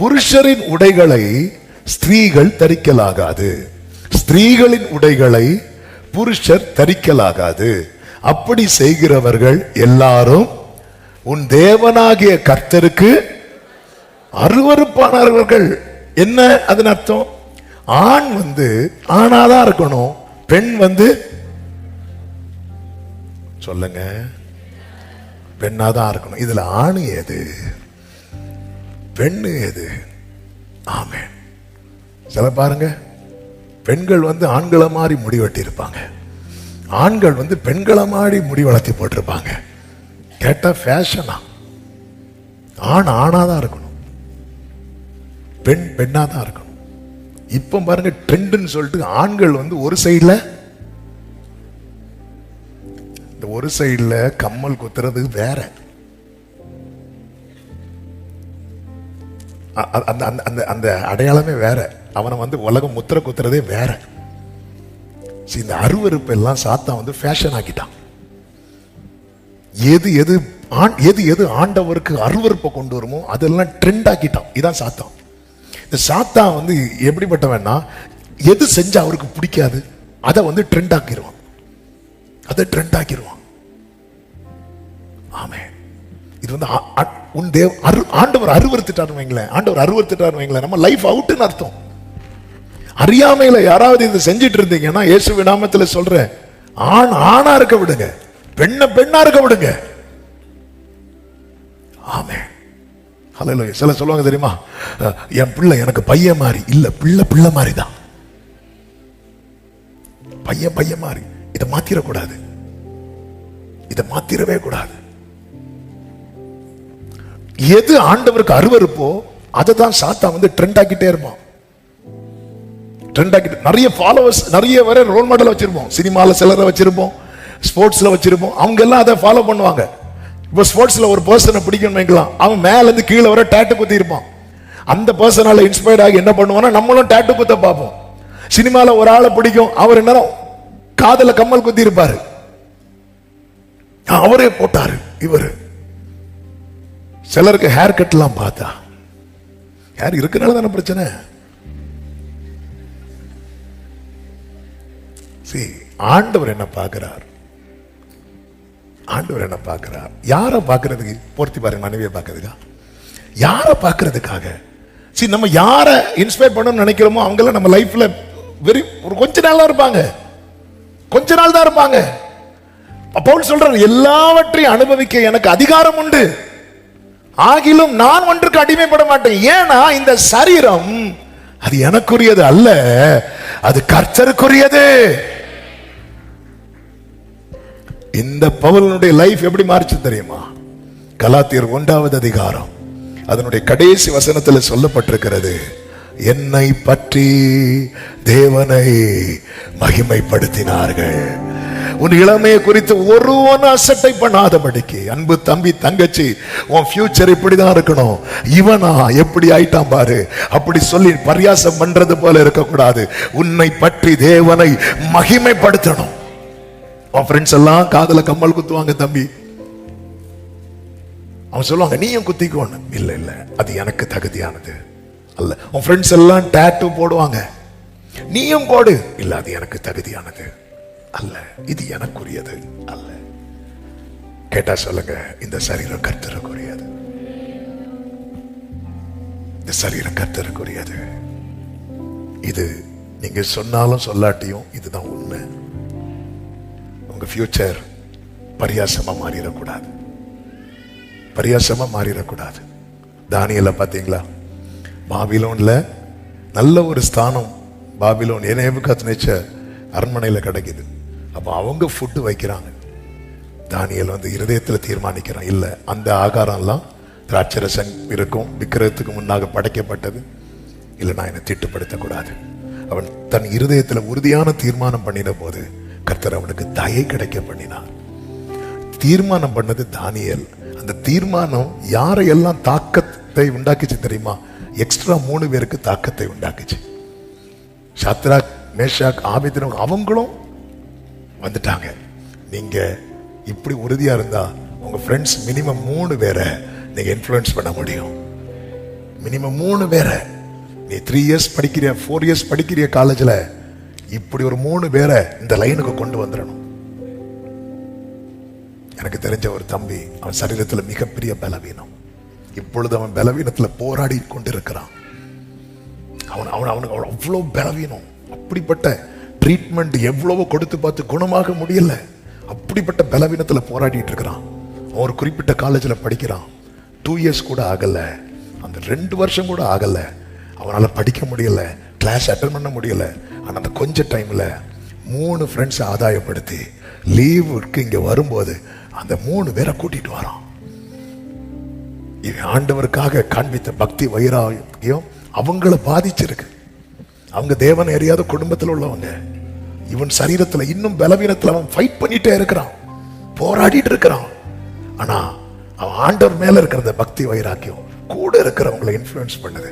புருஷரின் உடைகளை ஸ்திரீகள் தரிக்கலாகாது, ஸ்திரீகளின் உடைகளை புருஷர் தரிக்கலாகாது. அப்படி செய்கிறவர்கள் எல்லாரும் உன் தேவனாகிய கர்த்தருக்கு அருவருப்பானவர்கள். என்ன அதன் அர்த்தம்? ஆண் ஆணாதான் இருக்கணும், பெண் சொல்லுங்க பெண்ணாதான் இருக்கணும். இதுல ஆணு எது பெண்ணு எது? ஆமே. சில பாருங்க, பெண்கள் ஆண்களை மாதிரி முடி வெட்டி இருப்பாங்க, ஆண்கள் பெண்களை மாதிரி முடி வளர்த்தி போட்டிருப்பாங்க. கேட்டா ஃபேஷனா? ஆண் ஆணாதான் இருக்கணும், பெண் பெண்ணாதான் இருக்கணும். இப்ப பாருங்க ட்ரெண்ட்னு சொல்லிட்டு ஆண்கள் ஒரு சைடுல, இந்த ஒரு சைடுல கம்மல் குத்துறது வேற, அந்த அடையாளமே வேற, அவனை உலகம் முத்திர குத்துறதே வேற. இந்த அருவருப்பு எல்லாம் சாத்தான் ஃபேஷன் ஆக்கிட்டான். எது எது எது எது ஆண்டவருக்கு அருவருப்பை கொண்டு வருமோ அதெல்லாம் ட்ரெண்ட் ஆக்கிட்டான். இதான் சாத்தான். இந்த சாத்தான் எப்படிப்பட்டவன்னா, எது செஞ்சா அவருக்கு பிடிக்காது அதை ட்ரெண்ட் ஆக்கிடுவான், அதை ட்ரெண்ட் ஆக்கிடுவான். ஆமே. இது உன் ஆண்டவர் அருவருத்துட்டாரு வைங்களேன், ஆண்டவர் அருவருத்துட்டாரு வைங்களேன், நம்ம லைஃப் அவுட்னு அர்த்தம். அறியாமையில யாராவது இதை செஞ்சிட்டு இருந்தீங்கன்னா இயேசுவின் நாமத்துல சொல்றேன், ஆண் ஆணா இருக்க விடுங்க, பெண்ண பெண்ணா இருக்க விடுங்க. ஆமே. ஹல்லேலூயா. சில சொல்லுவாங்க தெரியுமா, என் பிள்ளை எனக்கு பையன் மாதிரி இல்ல, பிள்ளை பிள்ளை மாதிரி தான், பையன் பையன் மாதிரி. இதை மாத்திரக்கூடாது, இதை மாத்திரவே கூடாது. எது ஆண்டவருக்கு அருவருப்போ அதை தான் சாத்தான் ட்ரெண்ட் ஆக்கிட்டே இருப்பான். ட்ரெண்ட் ஆக்கிட்டு நிறைய ஃபாலோவர்ஸ், நிறைய வர ரோல் மாடல் வச்சிருப்போம், சினிமால சிலரை வச்சிருப்போம், ஸ்போர்ட்ஸ்ல வச்சிருப்போம், அவங்க எல்லாம் அதை ஃபாலோ பண்ணுவாங்க. இப்போ ஸ்போர்ட்ஸ்ல ஒரு பர்சனை பிடிக்கணும் வைக்கலாம், அவன் மேல இருந்து கீழே வர டேட்டு குத்தி இருப்பான். அந்த பர்சனால இன்ஸ்பயர்ட் ஆகி என்ன பண்ணுவானா, நம்மளும் டேட்டு குத்த பார்ப்போம். சினிமால ஒரு ஆளை பிடிக்கும், அவர் என்ன காதல கம்மல் குத்தி இருப்பாரு, அவரே போட்டாரு இவரு. சிலருக்கு ஹேர் கட் எல்லாம் பார்த்தா, ஹேர் இருக்கனால தானே பிரச்சனை. ஆண்டவர் என்ன பார்க்கிறார்? ஆண்டவர் என்ன பார்க்கிறார்? யாரை பார்க்கிறதுக்கு? பொருத்தி பாருங்க, மனைவியை பார்க்கறதுக்கா? யாரை பார்க்கறதுக்காக? நம்ம யாரை இன்ஸ்பயர் பண்ணணும்னு நினைக்கிறோமோ அவங்கெல்லாம் நம்ம லைஃப்ல ஒரு கொஞ்ச நாள் தான் இருப்பாங்க, கொஞ்ச நாள் தான் இருப்பாங்க. பவுல் சொல்றார், எல்லாவற்றையும் அனுபவிக்க எனக்கு அதிகாரம் உண்டு, ஆகிலும் நான் ஒன்றுக்கு அடிமைப்பட மாட்டேன். ஏன்னா இந்த சரீரம் அது எனக்குரியது அல்ல, அது கர்த்தருக்குரியது. இந்த பவுலுடைய லைஃப் எப்படி மாறிச்சு தெரியுமா? கலாத்தியர் 1வது அதிகாரம் அதனுடைய கடைசி வசனத்தில் சொல்லப்பட்டிருக்கிறது, என்னை பற்றி தேவனை மகிமைப்படுத்தினார்கள். உன் இளமையை குறித்து ஒருவன் அசட்டை பண்ணாதபடிக்கு. அன்பு தம்பி தங்கச்சி, உன் ஃபியூச்சர் இப்படிதான் இருக்கணும். இவனா எப்படி ஆயிட்டான் பாரு, அப்படி சொல்லி பரியாசம் பண்றது போல இருக்கக்கூடாது. உன்னை பற்றி தேவனை மகிமைப்படுத்தணும். உன் ஃப்ரெண்ட்ஸ் எல்லாம் காதல கம்மல் குத்துவாங்க தம்பி, அவன் சொல்லுவாங்க நீயும் குத்திக்கோன்னு. இல்ல இல்ல, அது எனக்கு தகுதியானது அல்ல. உன் ஃப்ரெண்ட்ஸ் எல்லாம் டாட்டூ போடுவாங்க, நீயும் போடு. இல்ல, அது எனக்கு தகுதியானது அல்ல, இது எனக்குரியது அல்ல. கேட்டா சொல்லுங்க, இந்த சரீரம் கர்த்தருக்குரியது, இந்த சரீரம் கர்த்தருக்குரியது. இது நீங்க சொன்னாலும் சொல்லாட்டியும் இதுதான் உண்மை. உங்க ஃபியூச்சர் பரியாசமா மாறிடக்கூடாது, பரியாசமா மாறிடக்கூடாது. தானியேலை பார்த்தீங்களா? பாபிலோன்ல நல்ல ஒரு ஸ்தானம், பாபிலோன் நேபுகாத்நேச்சர் அரண்மனையில் கிடைக்குது. அப்போ அவங்க ஃபுட்டு வைக்கிறாங்க. தானியேல் இருதயத்தில் தீர்மானிக்கிறான், இல்லை அந்த ஆகாரம்லாம் திராட்சரசம் இருக்கும், விக்கிரகத்துக்கு முன்னாக படைக்கப்பட்டது, இல்லை நான் என்னை தீட்டுப்படுத்தக்கூடாது. அவன் தன் இருதயத்தில் உறுதியான தீர்மானம் பண்ணின போது கர்த்தர் அவனுக்கு தயை கிடைக்க பண்ணினார். தீர்மானம் பண்ணது தானியேல். அந்த தீர்மானம் யாரையெல்லாம் தாக்கத்தை உண்டாக்குச்சு தெரியுமா? எக்ஸ்ட்ரா 3 பேருக்கு தாக்கத்தை உண்டாக்குச்சு. சாத்ராக், மேஷாக், ஆபேத்நேகோ அவங்களும் வந்துட்டாங்க. நீங்க இப்படி உறுதியா இருந்தா உங்க ஃப்ரெண்ட்ஸ் மினிமம் 3 பேரை நீங்க இன்ஃப்ளூயன்ஸ் பண்ண முடியும். மினிமம் 3 பேரை, நீ 3 இயர்ஸ் படிக்கிறிய 4 இயர்ஸ் படிக்கிறிய காலேஜ்ல இப்படி ஒரு 3 பேரை இந்த லைனுக்கு கொண்டு வந்துடணும். எனக்கு தெரிஞ்ச ஒரு தம்பி, அவன் சரீரத்தில் மிகப்பெரிய பலவீனம். இப்பொழுது அவன் பலவீனத்துல போராடி கொண்டிருக்கிறான். அவனுக்கு அவ்வளோ பலவீனம். அப்படிப்பட்ட ட்ரீட்மெண்ட் எவ்வளவோ கொடுத்து பார்த்து குணமாக முடியல. அப்படிப்பட்ட பலவீனத்துல போராடிட்டு இருக்கிறான். அவன் ஒரு குறிப்பிட்ட காலேஜில் படிக்கிறான். 2 இயர்ஸ் கூட ஆகல, அந்த 2 வருஷம் கூட ஆகல. அவனால படிக்க முடியல, கிளாஸ் அட்டன் பண்ண முடியல. ஆனா அந்த கொஞ்ச டைம்ல 3 ஃப்ரெண்ட்ஸை ஆதாயப்படுத்தி லீவுக்கு இங்க வரும்போது அந்த 3 பேரை கூட்டிட்டு வரான். இது ஆண்டவருக்காக காண்பித்த பக்தி வைராகியம் அவங்கள பாதிச்சிருக்கு. அவங்க தேவனை அறியாத குடும்பத்தில் உள்ளவங்க. இவன் சரீரத்துல இன்னும் பலவீனத்துல அவன் ஃபைட் பண்ணிட்டே இருக்கிறான், போராடிட்டு இருக்கிறான். ஆனா அவன் ஆண்டவர் மேல இருக்கிற அந்த பக்தி வைராக்கியம் கூட இருக்கிறவங்களை இன்ஃப்ளூயன்ஸ் பண்ணுது.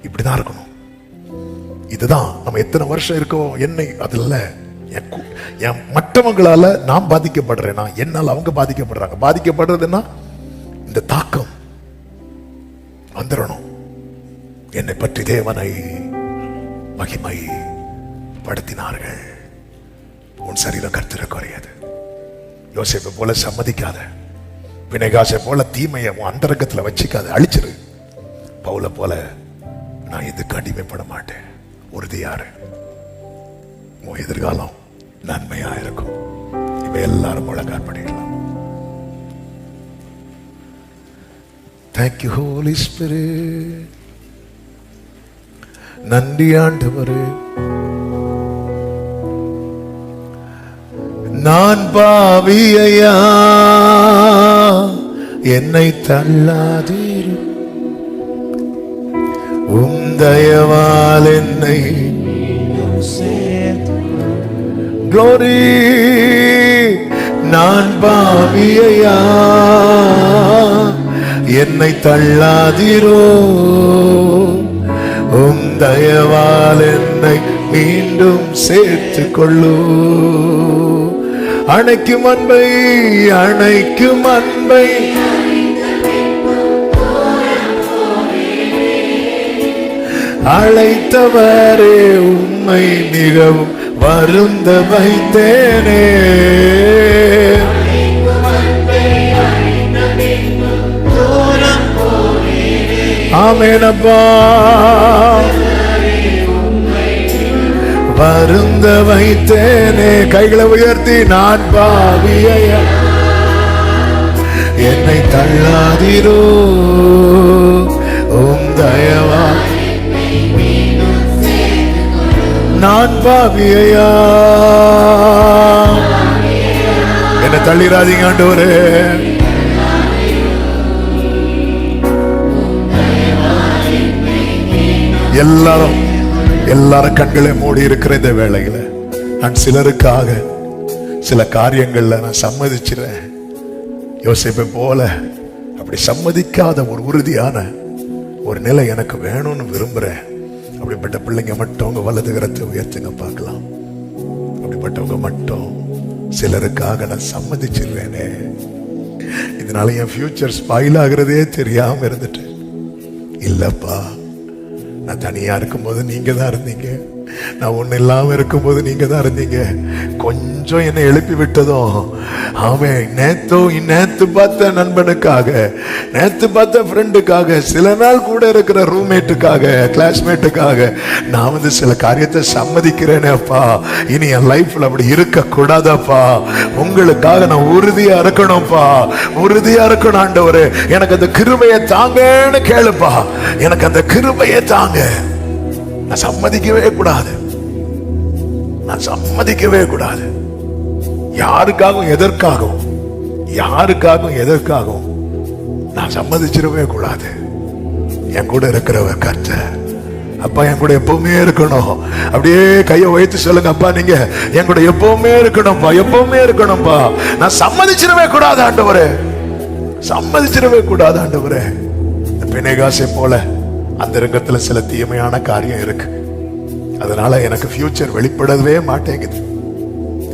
இப்படிதான் இருக்கணும். இதுதான் நம்ம எத்தனை வருஷம் இருக்கோம் என்னை அதுல என் மற்றவங்களால நான் பாதிக்கப்படுறேன்னா என்னால் அவங்க பாதிக்கப்படுறாங்க. பாதிக்கப்படுறதுன்னா இந்த தாக்கம் வந்துடணும். என்னை பற்றி தேவனை மகிமை படுத்தினார்கள். உன் சரீரம் கர்த்தருக்கு உரியது. யோசேப்பை போல சம்மதிக்காத, பிணைகாசை போல தீமையை உன் அந்தரங்கத்துல வச்சுக்காத, அழிச்சிரு. பவுல போல நான் எதுக்கு அடிமைப்பட மாட்டேன், உறுதியாரு. உன் எதிர்காலம் நன்மையா இருக்கும். இவை எல்லாரும் முழங்கால் பண்ணிடலாம். Thank you Holy Spirit. நன்றி ஆண்டவரே. நான் பாவியா, என்னை தள்ளாதீர். தயவால் என்னை Glory. நான் பாவியா, என்னை தள்ளாதீரோ. தயவால் என்னை மீண்டும் சேர்த்துக் கொள்ளு. அணைக்கும் அன்பை, அணைக்கும் அன்பை அழைத்தவரே, உம்மை மிகவும் வருந்த வைத்தேனே. ஆமெனப்பா, வருந்த வைத்தேனே. கைகளை உயர்த்தி நான் பாவியா, என்னை தள்ளாதீரோ. தயவா நான் பாவியா, என்னை தள்ளிராதீங்க ஆண்டவரே. எல்லாரும் கண்களை மூடி இருக்கிற இந்த வேளையில நான் சிலருக்காக சில காரியங்கள்ல நான் சம்மதிச்சிறேன். யோசேப்பை போல அப்படி சம்மதிக்காத ஒரு உறுதியான ஒரு நிலை எனக்கு வேணும்னு விரும்புறேன். அப்படிப்பட்ட பிள்ளைங்க மட்டும் உங்க வலது கரத்தை உயர்த்துங்க பார்க்கலாம். அப்படிப்பட்டவங்க மட்டும் சிலருக்காக நான் சம்மதிச்சிருவேனே. இதனால என் ஃபியூச்சர் ஸ்பாயில் ஆகிறதே தெரியாம இருந்துட்டு. இல்லப்பா, நான் தனியா இருக்கும்போது நீங்க தான் இருந்தீங்க, நான் ஒண்ணு இல்லாம இருக்கும்போது நீங்க தான் இருந்தீங்க. கொஞ்சம் என்னை எழுப்பி விட்டதும் அவன் நேத்து பார்த்த நண்பனுக்காக, நேத்து பார்த்த ஃப்ரெண்டுக்காக, சில நாள் கூட இருக்கிற ரூம்மேட்டுக்காக, கிளாஸ்மேட்டுக்காக நான் சில காரியத்தை சம்மதிக்கிறேனேப்பா. இனி என் லைஃப்ல அப்படி இருக்க கூடாதப்பா. உங்களுக்காக நான் உறுதியா இருக்கணும்ப்பா, உறுதியா இருக்கணும் ஆண்டவரே. எனக்கு அந்த கிருபையை தாங்கன்னு கேளுப்பா. எனக்கு அந்த கிருபையை தாங்க. நான் சம்மதிக்கவே கூடாது, நான் சம்மதிக்கவே கூடாது. யாருக்காகவும் எதற்காகவும் நான் சம்மதிச்சிடவே கூடாது. என் கூட இருக்கிறவர் கர்த்தர். அப்பா என் கூட எப்பவுமே இருக்கணும். அப்படியே கையை வைத்து சொல்லுங்க, அப்பா நீங்க என் கூட எப்பவுமே இருக்கணும்ப்பா, எப்பவுமே இருக்கணும்ப்பா. நான் சம்மதிச்சிடவே கூடாது ஆண்டவரே, சம்மதிச்சிடவே கூடாது ஆண்டவரே. பிணைகாசை போல அந்த ரங்கத்துல சில தீமையான காரியம் இருக்கு. அதனால எனக்கு ஃபியூச்சர் வெளிப்படவே மாட்டேங்குது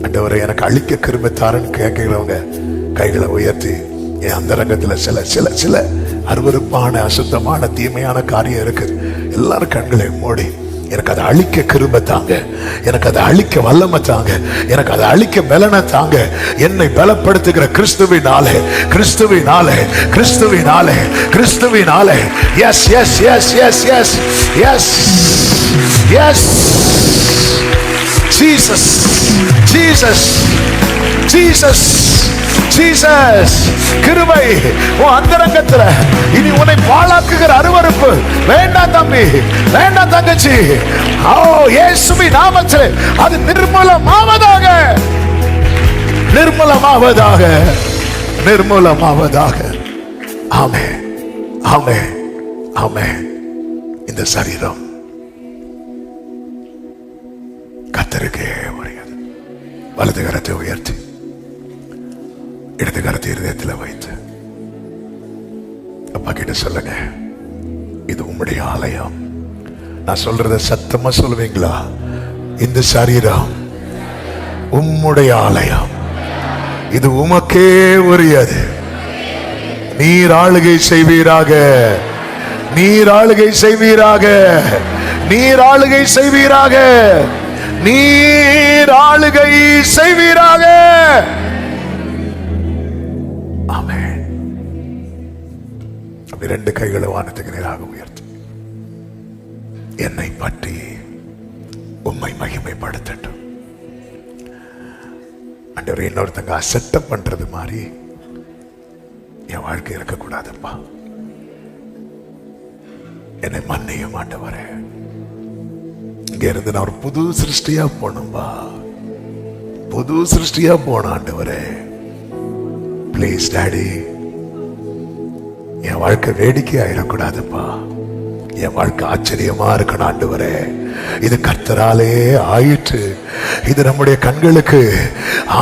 ஆண்டவரே. எனக்கு அழிக்க கிருபை தாரன்னு கேட்கிறவங்க கைகளை உயர்த்தி என் அந்த ரங்கத்துல சில சில சில அருவருப்பான அசுத்தமான தீமையான காரியம் இருக்கு. எல்லாரும் கண்களை மூடி, எனக்கு அதை அழிக்க கிருபை தாங்க, எனக்கு அதை அழிக்க வல்லமை தாங்க, எனக்கு அதை அழிக்க பலனை தாங்க. என்னை பலப்படுத்துகிற கிறிஸ்துவினாலே, கிறிஸ்துவினாலே, கிறிஸ்துவினாலே, கிறிஸ்துவினாலே. Yes yes yes yes yes yes yes. Jesus Jesus Jesus Jesus. கிருபை உன் அந்தரங்கத்துல இனி உன்னை பாழாக்குகிற அருவருப்பு வேண்டாம் தம்பி, வேண்டாம் தங்கச்சி. ஓ இயேசுவின் நாமத்திலே அது நிர்மூலமாவதாக, நிர்மூலமாவதாக, நிர்மூலமாவதாக. ஆமென் ஆமென் ஆமென். இந்த சரீரம் கர்த்தருக்கே உரியது. வலது கரத்தை உயர்த்தி இடது கரத்தை இருதயத்தில் வைத்து அப்பா கிட்ட சொல்லுங்க, இது உம்முடைய ஆலயம். நான் சொல்றத சத்தமா சொல்லுவீங்களா? இந்த சரீரம் உம்முடைய ஆலயம், இது உமக்கே உரியது. நீர் ஆளுகை செய்வீராக, நீர் ஆளுகை செய்வீராக, நீர் ஆளுகை செய்வீராக, நீர் ஆளுகை செய்வீராக. ஆமென். அப்படி ரெண்டு கைகளை வானத்துக்கு நேராக உயர்த்து. என்னை பற்றி உம்மை மகிமைப்படுத்தட்டும். ஆண்டவரே, இன்னொருத்தங்க அசட்டப் பண்றது மாதிரி என் வாழ்க்கை இருக்கக்கூடாதுப்பா. என்னை மன்னியும் ஆண்டவரே. இங்க இருந்து நான் ஒரு புது சிருஷ்டியா போனோம்பா, புது சிருஷ்டியா போன ஆண்டவரே. பிளீஸ் டாடி, என் வாழ்க்கை வேடிக்கை ஆயிடக்கூடாதுப்பா. என் வாழ்க்கை ஆச்சரியமா இருக்கணும் ஆண்டவரே. இது கர்த்தராலே ஆயிற்று, இது நம்முடைய கண்களுக்கு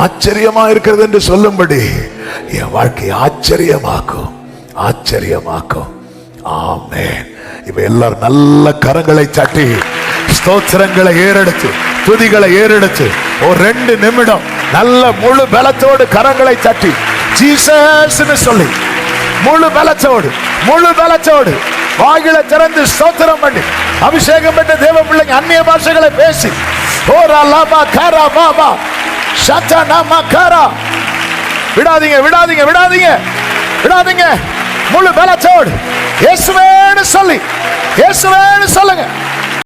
ஆச்சரியமா இருக்கிறது என்று சொல்லும்படி என் வாழ்க்கை ஆச்சரியமாக்கும், ஆச்சரியமாக்கும். ஆமென். இப்ப எல்லாரும் நல்ல கரங்களை தட்டி ஸ்தோத்திரங்களை ஏறெடுத்து, துதிகளை ஏறெடுத்து ஒரு 2 நிமிடம் நல்ல முழு பலத்தோடு கரங்களை தட்டி ஜீசஸ்னு சொல்லி முழு பலத்தோடு, முழு பலத்தோடு வாயிலை திறந்து ஸ்தோத்திரம் பண்ணி அபிஷேகம் பெற்ற தேவ பிள்ளைங்க அந்நிய பாஷைகளை பேசி ஓரா லாபா காரா பாபா சத்தா நாமா காரா. விடாதீங்க விடாதீங்க விடாதீங்க விடாதீங்க. முழு பலத்தோடு இயேசுவேன்னு சொல்லி, இயேசுவேன்னு சொல்லுங்க.